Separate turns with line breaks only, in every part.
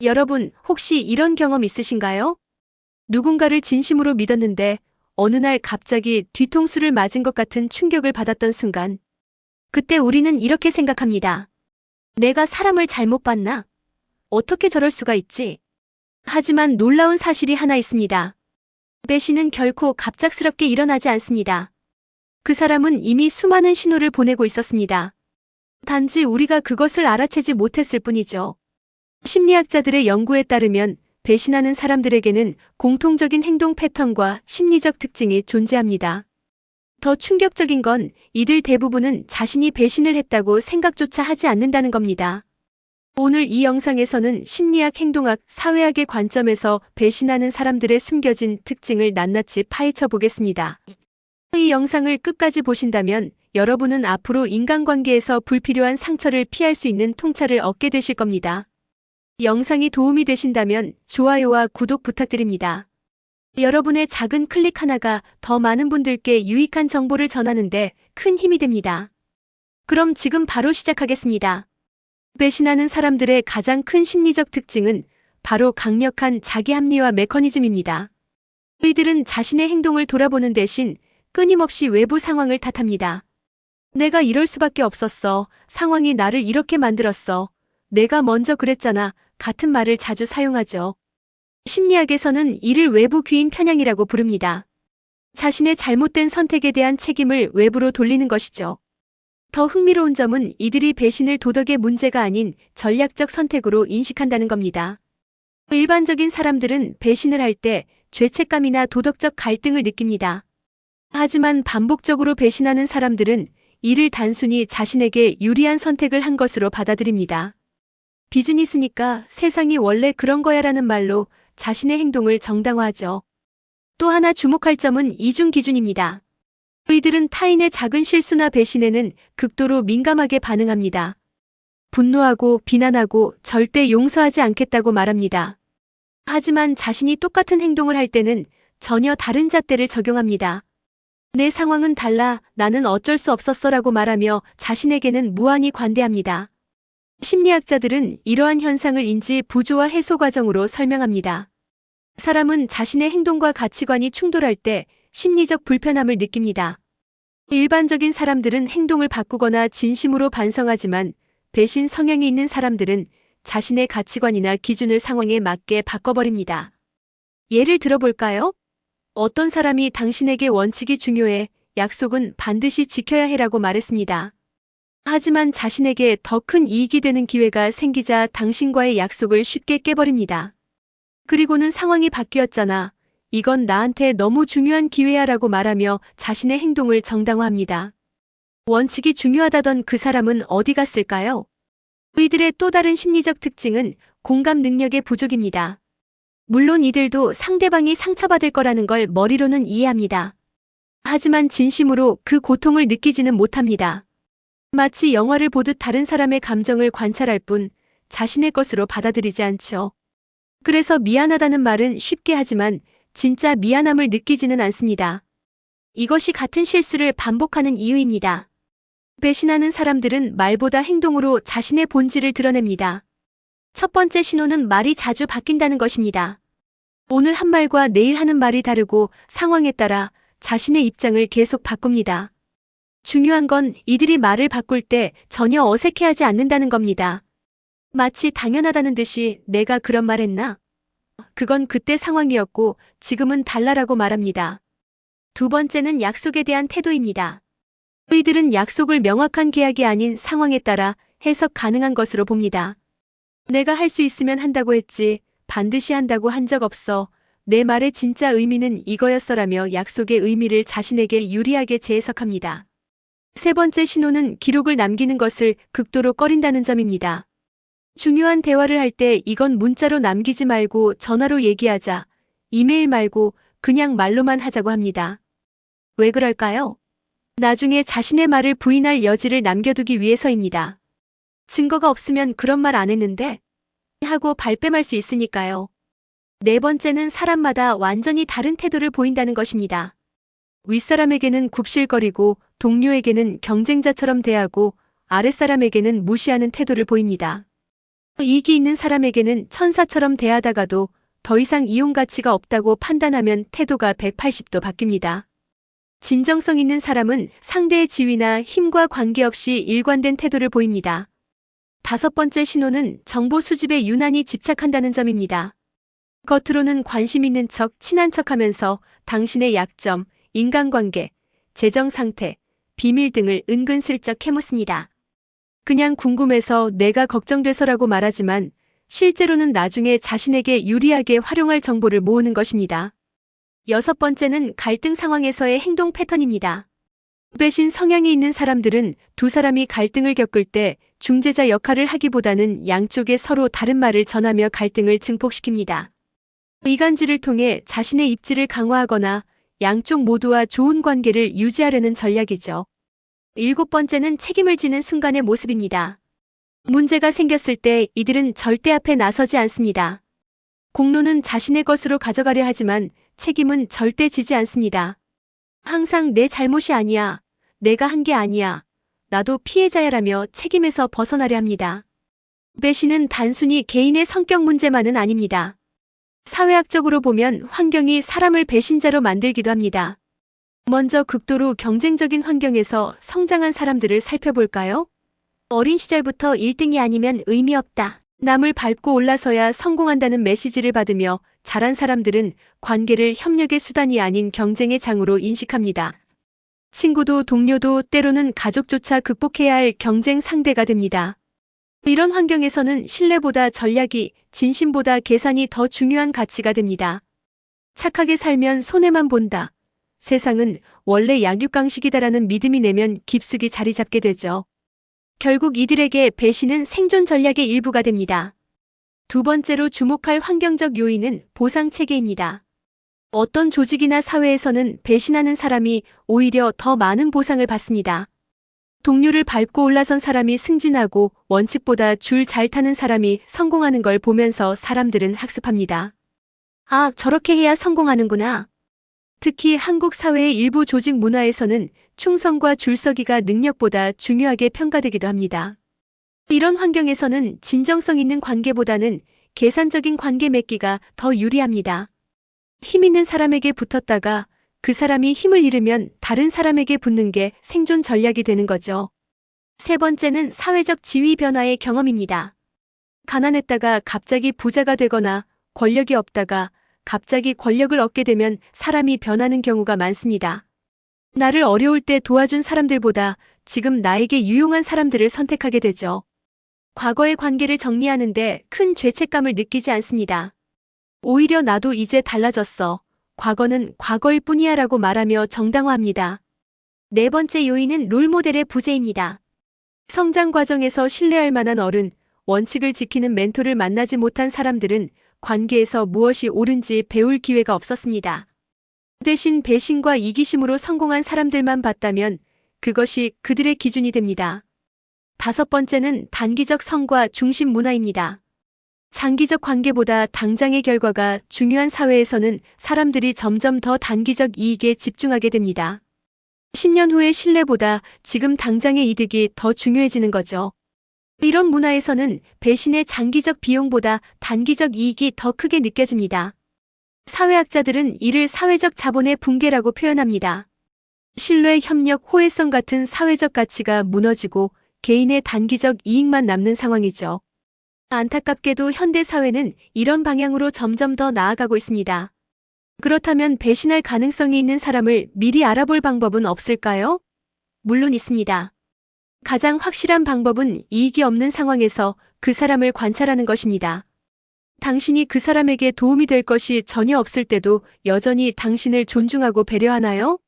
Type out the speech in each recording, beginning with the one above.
여러분, 혹시 이런 경험 있으신가요? 누군가를 진심으로 믿었는데 어느 날 갑자기 뒤통수를 맞은 것 같은 충격을 받았던 순간. 그때 우리는 이렇게 생각합니다. 내가 사람을 잘못 봤나? 어떻게 저럴 수가 있지? 하지만 놀라운 사실이 하나 있습니다. 배신은 결코 갑작스럽게 일어나지 않습니다. 그 사람은 이미 수많은 신호를 보내고 있었습니다. 단지 우리가 그것을 알아채지 못했을 뿐이죠. 심리학자들의 연구에 따르면 배신하는 사람들에게는 공통적인 행동 패턴과 심리적 특징이 존재합니다. 더 충격적인 건 이들 대부분은 자신이 배신을 했다고 생각조차 하지 않는다는 겁니다. 오늘 이 영상에서는 심리학, 행동학, 사회학의 관점에서 배신하는 사람들의 숨겨진 특징을 낱낱이 파헤쳐 보겠습니다. 이 영상을 끝까지 보신다면 여러분은 앞으로 인간관계에서 불필요한 상처를 피할 수 있는 통찰을 얻게 되실 겁니다. 영상이 도움이 되신다면 좋아요와 구독 부탁드립니다. 여러분의 작은 클릭 하나가 더 많은 분들께 유익한 정보를 전하는데 큰 힘이 됩니다. 그럼 지금 바로 시작하겠습니다. 배신하는 사람들의 가장 큰 심리적 특징은 바로 강력한 자기 합리화 메커니즘입니다. 이들은 자신의 행동을 돌아보는 대신 끊임없이 외부 상황을 탓합니다. 내가 이럴 수밖에 없었어. 상황이 나를 이렇게 만들었어. 내가 먼저 그랬잖아. 같은 말을 자주 사용하죠. 심리학에서는 이를 외부 귀인 편향이라고 부릅니다. 자신의 잘못된 선택에 대한 책임을 외부로 돌리는 것이죠. 더 흥미로운 점은 이들이 배신을 도덕의 문제가 아닌 전략적 선택으로 인식한다는 겁니다. 일반적인 사람들은 배신을 할 때 죄책감이나 도덕적 갈등을 느낍니다. 하지만 반복적으로 배신하는 사람들은 이를 단순히 자신에게 유리한 선택을 한 것으로 받아들입니다. 비즈니스니까 세상이 원래 그런 거야라는 말로 자신의 행동을 정당화하죠. 또 하나 주목할 점은 이중 기준입니다. 이들은 타인의 작은 실수나 배신에는 극도로 민감하게 반응합니다. 분노하고 비난하고 절대 용서하지 않겠다고 말합니다. 하지만 자신이 똑같은 행동을 할 때는 전혀 다른 잣대를 적용합니다. 내 상황은 달라, 나는 어쩔 수 없었어라고 말하며 자신에게는 무한히 관대합니다. 심리학자들은 이러한 현상을 인지 부조화 해소 과정으로 설명합니다. 사람은 자신의 행동과 가치관이 충돌할 때 심리적 불편함을 느낍니다. 일반적인 사람들은 행동을 바꾸거나 진심으로 반성하지만 배신 성향이 있는 사람들은 자신의 가치관이나 기준을 상황에 맞게 바꿔버립니다. 예를 들어볼까요? 어떤 사람이 당신에게 원칙이 중요해, 약속은 반드시 지켜야 해라고 말했습니다. 하지만 자신에게 더 큰 이익이 되는 기회가 생기자 당신과의 약속을 쉽게 깨버립니다. 그리고는 상황이 바뀌었잖아. 이건 나한테 너무 중요한 기회야 라고 말하며 자신의 행동을 정당화합니다. 원칙이 중요하다던 그 사람은 어디 갔을까요? 이들의 또 다른 심리적 특징은 공감 능력의 부족입니다. 물론 이들도 상대방이 상처받을 거라는 걸 머리로는 이해합니다. 하지만 진심으로 그 고통을 느끼지는 못합니다. 마치 영화를 보듯 다른 사람의 감정을 관찰할 뿐 자신의 것으로 받아들이지 않죠. 그래서 미안하다는 말은 쉽게 하지만 진짜 미안함을 느끼지는 않습니다. 이것이 같은 실수를 반복하는 이유입니다. 배신하는 사람들은 말보다 행동으로 자신의 본질을 드러냅니다. 첫 번째 신호는 말이 자주 바뀐다는 것입니다. 오늘 한 말과 내일 하는 말이 다르고 상황에 따라 자신의 입장을 계속 바꿉니다. 중요한 건 이들이 말을 바꿀 때 전혀 어색해하지 않는다는 겁니다. 마치 당연하다는 듯이 내가 그런 말 했나? 그건 그때 상황이었고 지금은 달라라고 말합니다. 두 번째는 약속에 대한 태도입니다. 이들은 약속을 명확한 계약이 아닌 상황에 따라 해석 가능한 것으로 봅니다. 내가 할 수 있으면 한다고 했지, 반드시 한다고 한 적 없어. 내 말의 진짜 의미는 이거였어라며 약속의 의미를 자신에게 유리하게 재해석합니다. 세 번째 신호는 기록을 남기는 것을 극도로 꺼린다는 점입니다. 중요한 대화를 할 때 이건 문자로 남기지 말고 전화로 얘기하자, 이메일 말고 그냥 말로만 하자고 합니다. 왜 그럴까요? 나중에 자신의 말을 부인할 여지를 남겨두기 위해서입니다. 증거가 없으면 그런 말 안 했는데? 하고 발뺌할 수 있으니까요. 네 번째는 사람마다 완전히 다른 태도를 보인다는 것입니다. 윗사람에게는 굽실거리고 동료에게는 경쟁자처럼 대하고 아랫사람에게는 무시하는 태도를 보입니다. 이익이 있는 사람에게는 천사처럼 대하다가도 더 이상 이용 가치가 없다고 판단하면 태도가 180도 바뀝니다. 진정성 있는 사람은 상대의 지위나 힘과 관계없이 일관된 태도를 보입니다. 다섯 번째 신호는 정보 수집에 유난히 집착한다는 점입니다. 겉으로는 관심 있는 척, 친한 척 하면서 당신의 약점, 인간관계, 재정 상태, 비밀 등을 은근슬쩍 캐묻습니다. 그냥 궁금해서 내가 걱정돼서라고 말하지만 실제로는 나중에 자신에게 유리하게 활용할 정보를 모으는 것입니다. 여섯 번째는 갈등 상황에서의 행동 패턴입니다. 배신 성향이 있는 사람들은 두 사람이 갈등을 겪을 때 중재자 역할을 하기보다는 양쪽에 서로 다른 말을 전하며 갈등을 증폭시킵니다. 이간질을 통해 자신의 입지를 강화하거나 양쪽 모두와 좋은 관계를 유지하려는 전략이죠. 일곱 번째는 책임을 지는 순간의 모습입니다. 문제가 생겼을 때 이들은 절대 앞에 나서지 않습니다. 공로는 자신의 것으로 가져가려 하지만 책임은 절대 지지 않습니다. 항상 내 잘못이 아니야. 내가 한 게 아니야. 나도 피해자야라며 책임에서 벗어나려 합니다. 배신은 단순히 개인의 성격 문제만은 아닙니다. 사회학적으로 보면 환경이 사람을 배신자로 만들기도 합니다. 먼저 극도로 경쟁적인 환경에서 성장한 사람들을 살펴볼까요? 어린 시절부터 1등이 아니면 의미 없다. 남을 밟고 올라서야 성공한다는 메시지를 받으며 자란 사람들은 관계를 협력의 수단이 아닌 경쟁의 장으로 인식합니다. 친구도 동료도 때로는 가족조차 극복해야 할 경쟁 상대가 됩니다. 이런 환경에서는 신뢰보다 전략이, 진심보다 계산이 더 중요한 가치가 됩니다. 착하게 살면 손해만 본다. 세상은 원래 양육강식이다라는 믿음이 내면 깊숙이 자리 잡게 되죠. 결국 이들에게 배신은 생존 전략의 일부가 됩니다. 두 번째로 주목할 환경적 요인은 보상체계입니다. 어떤 조직이나 사회에서는 배신하는 사람이 오히려 더 많은 보상을 받습니다. 동료를 밟고 올라선 사람이 승진하고 원칙보다 줄 잘 타는 사람이 성공하는 걸 보면서 사람들은 학습합니다. 아, 저렇게 해야 성공하는구나. 특히 한국 사회의 일부 조직 문화에서는 충성과 줄서기가 능력보다 중요하게 평가되기도 합니다. 이런 환경에서는 진정성 있는 관계보다는 계산적인 관계 맺기가 더 유리합니다. 힘 있는 사람에게 붙었다가 그 사람이 힘을 잃으면 다른 사람에게 붙는 게 생존 전략이 되는 거죠. 세 번째는 사회적 지위 변화의 경험입니다. 가난했다가 갑자기 부자가 되거나 권력이 없다가 갑자기 권력을 얻게 되면 사람이 변하는 경우가 많습니다. 나를 어려울 때 도와준 사람들보다 지금 나에게 유용한 사람들을 선택하게 되죠. 과거의 관계를 정리하는데 큰 죄책감을 느끼지 않습니다. 오히려 나도 이제 달라졌어. 과거는 과거일 뿐이야 라고 말하며 정당화합니다. 네 번째 요인은 롤모델의 부재입니다. 성장 과정에서 신뢰할 만한 어른, 원칙을 지키는 멘토를 만나지 못한 사람들은 관계에서 무엇이 옳은지 배울 기회가 없었습니다. 대신 배신과 이기심으로 성공한 사람들만 봤다면 그것이 그들의 기준이 됩니다. 다섯 번째는 단기적 성과 중심 문화입니다. 장기적 관계보다 당장의 결과가 중요한 사회에서는 사람들이 점점 더 단기적 이익에 집중하게 됩니다. 10년 후의 신뢰보다 지금 당장의 이득이 더 중요해지는 거죠. 이런 문화에서는 배신의 장기적 비용보다 단기적 이익이 더 크게 느껴집니다. 사회학자들은 이를 사회적 자본의 붕괴라고 표현합니다. 신뢰, 협력, 호혜성 같은 사회적 가치가 무너지고 개인의 단기적 이익만 남는 상황이죠. 안타깝게도 현대 사회는 이런 방향으로 점점 더 나아가고 있습니다. 그렇다면 배신할 가능성이 있는 사람을 미리 알아볼 방법은 없을까요? 물론 있습니다. 가장 확실한 방법은 이익이 없는 상황에서 그 사람을 관찰하는 것입니다. 당신이 그 사람에게 도움이 될 것이 전혀 없을 때도 여전히 당신을 존중하고 배려하나요?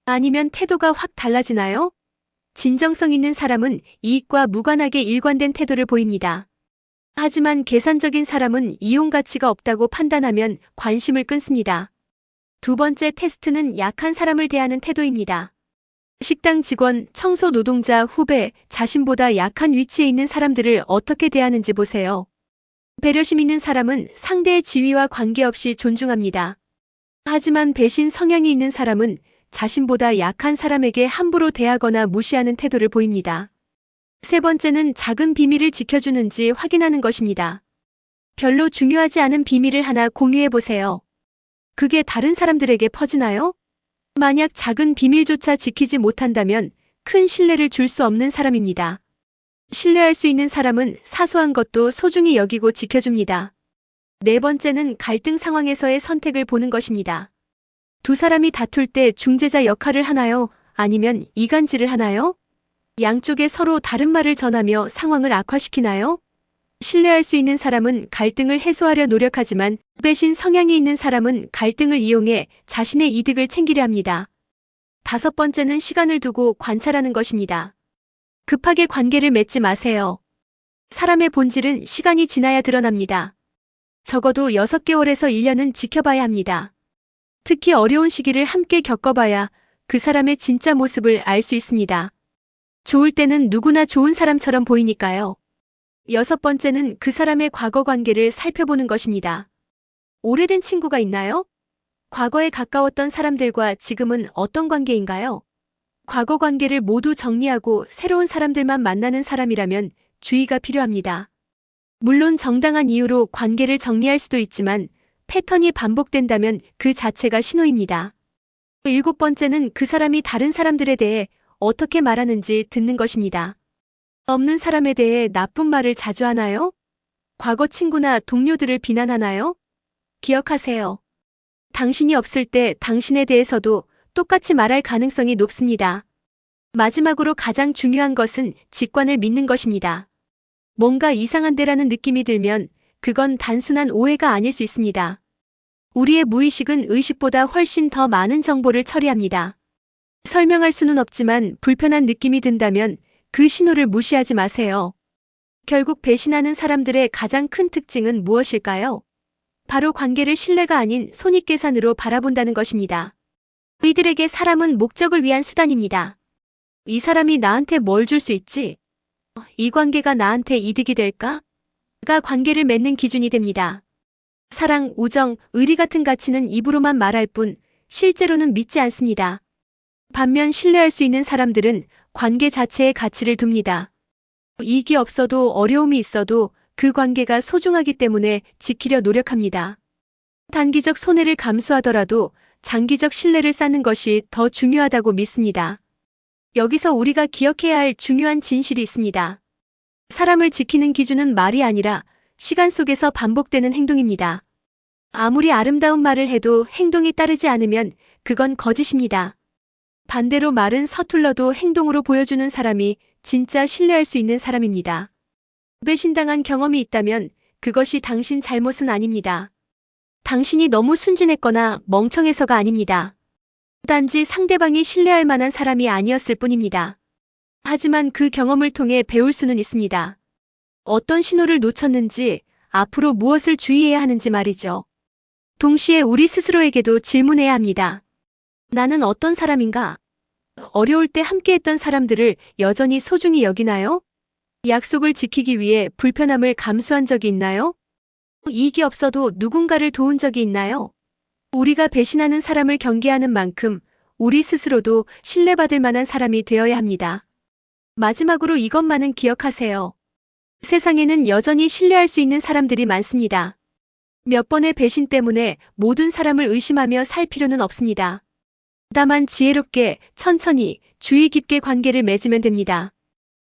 아니면 태도가 확 달라지나요? 진정성 있는 사람은 이익과 무관하게 일관된 태도를 보입니다. 하지만 계산적인 사람은 이용 가치가 없다고 판단하면 관심을 끊습니다. 두 번째 테스트는 약한 사람을 대하는 태도입니다. 식당 직원, 청소 노동자, 후배, 자신보다 약한 위치에 있는 사람들을 어떻게 대하는지 보세요. 배려심 있는 사람은 상대의 지위와 관계없이 존중합니다. 하지만 배신 성향이 있는 사람은 자신보다 약한 사람에게 함부로 대하거나 무시하는 태도를 보입니다. 세 번째는 작은 비밀을 지켜주는지 확인하는 것입니다. 별로 중요하지 않은 비밀을 하나 공유해 보세요. 그게 다른 사람들에게 퍼지나요? 만약 작은 비밀조차 지키지 못한다면 큰 신뢰를 줄 수 없는 사람입니다. 신뢰할 수 있는 사람은 사소한 것도 소중히 여기고 지켜줍니다. 네 번째는 갈등 상황에서의 선택을 보는 것입니다. 두 사람이 다툴 때 중재자 역할을 하나요? 아니면 이간질을 하나요? 양쪽에 서로 다른 말을 전하며 상황을 악화시키나요? 신뢰할 수 있는 사람은 갈등을 해소하려 노력하지만 배신 성향이 있는 사람은 갈등을 이용해 자신의 이득을 챙기려 합니다. 다섯 번째는 시간을 두고 관찰하는 것입니다. 급하게 관계를 맺지 마세요. 사람의 본질은 시간이 지나야 드러납니다. 적어도 6개월에서 1년은 지켜봐야 합니다. 특히 어려운 시기를 함께 겪어봐야 그 사람의 진짜 모습을 알 수 있습니다. 좋을 때는 누구나 좋은 사람처럼 보이니까요. 여섯 번째는 그 사람의 과거 관계를 살펴보는 것입니다. 오래된 친구가 있나요? 과거에 가까웠던 사람들과 지금은 어떤 관계인가요? 과거 관계를 모두 정리하고 새로운 사람들만 만나는 사람이라면 주의가 필요합니다. 물론 정당한 이유로 관계를 정리할 수도 있지만 패턴이 반복된다면 그 자체가 신호입니다. 일곱 번째는 그 사람이 다른 사람들에 대해 어떻게 말하는지 듣는 것입니다. 없는 사람에 대해 나쁜 말을 자주 하나요? 과거 친구나 동료들을 비난하나요? 기억하세요. 당신이 없을 때 당신에 대해서도 똑같이 말할 가능성이 높습니다. 마지막으로 가장 중요한 것은 직관을 믿는 것입니다. 뭔가 이상한데라는 느낌이 들면 그건 단순한 오해가 아닐 수 있습니다. 우리의 무의식은 의식보다 훨씬 더 많은 정보를 처리합니다. 설명할 수는 없지만 불편한 느낌이 든다면 그 신호를 무시하지 마세요. 결국 배신하는 사람들의 가장 큰 특징은 무엇일까요? 바로 관계를 신뢰가 아닌 손익계산으로 바라본다는 것입니다. 이들에게 사람은 목적을 위한 수단입니다. 이 사람이 나한테 뭘 줄 수 있지? 이 관계가 나한테 이득이 될까? 가 관계를 맺는 기준이 됩니다. 사랑, 우정, 의리 같은 가치는 입으로만 말할 뿐 실제로는 믿지 않습니다. 반면 신뢰할 수 있는 사람들은 관계 자체에 가치를 둡니다. 이익이 없어도 어려움이 있어도 그 관계가 소중하기 때문에 지키려 노력합니다. 단기적 손해를 감수하더라도 장기적 신뢰를 쌓는 것이 더 중요하다고 믿습니다. 여기서 우리가 기억해야 할 중요한 진실이 있습니다. 사람을 지키는 기준은 말이 아니라 시간 속에서 반복되는 행동입니다. 아무리 아름다운 말을 해도 행동이 따르지 않으면 그건 거짓입니다. 반대로 말은 서툴러도 행동으로 보여주는 사람이 진짜 신뢰할 수 있는 사람입니다. 배신당한 경험이 있다면 그것이 당신 잘못은 아닙니다. 당신이 너무 순진했거나 멍청해서가 아닙니다. 단지 상대방이 신뢰할 만한 사람이 아니었을 뿐입니다. 하지만 그 경험을 통해 배울 수는 있습니다. 어떤 신호를 놓쳤는지, 앞으로 무엇을 주의해야 하는지 말이죠. 동시에 우리 스스로에게도 질문해야 합니다. 나는 어떤 사람인가? 어려울 때 함께했던 사람들을 여전히 소중히 여기나요? 약속을 지키기 위해 불편함을 감수한 적이 있나요? 이익이 없어도 누군가를 도운 적이 있나요? 우리가 배신하는 사람을 경계하는 만큼 우리 스스로도 신뢰받을 만한 사람이 되어야 합니다. 마지막으로 이것만은 기억하세요. 세상에는 여전히 신뢰할 수 있는 사람들이 많습니다. 몇 번의 배신 때문에 모든 사람을 의심하며 살 필요는 없습니다. 다만 지혜롭게, 천천히, 주의 깊게 관계를 맺으면 됩니다.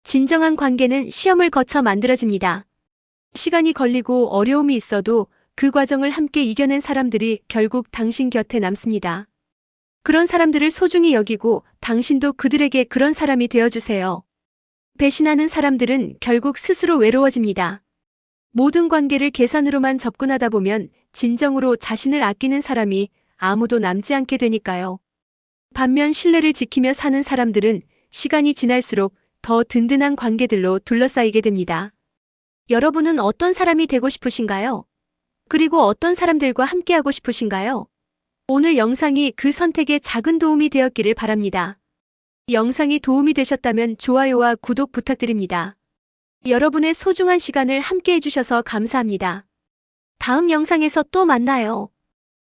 진정한 관계는 시험을 거쳐 만들어집니다. 시간이 걸리고 어려움이 있어도 그 과정을 함께 이겨낸 사람들이 결국 당신 곁에 남습니다. 그런 사람들을 소중히 여기고 당신도 그들에게 그런 사람이 되어주세요. 배신하는 사람들은 결국 스스로 외로워집니다. 모든 관계를 계산으로만 접근하다 보면 진정으로 자신을 아끼는 사람이 아무도 남지 않게 되니까요. 반면 신뢰를 지키며 사는 사람들은 시간이 지날수록 더 든든한 관계들로 둘러싸이게 됩니다. 여러분은 어떤 사람이 되고 싶으신가요? 그리고 어떤 사람들과 함께하고 싶으신가요? 오늘 영상이 그 선택에 작은 도움이 되었기를 바랍니다. 영상이 도움이 되셨다면 좋아요와 구독 부탁드립니다. 여러분의 소중한 시간을 함께 해주셔서 감사합니다. 다음 영상에서 또 만나요.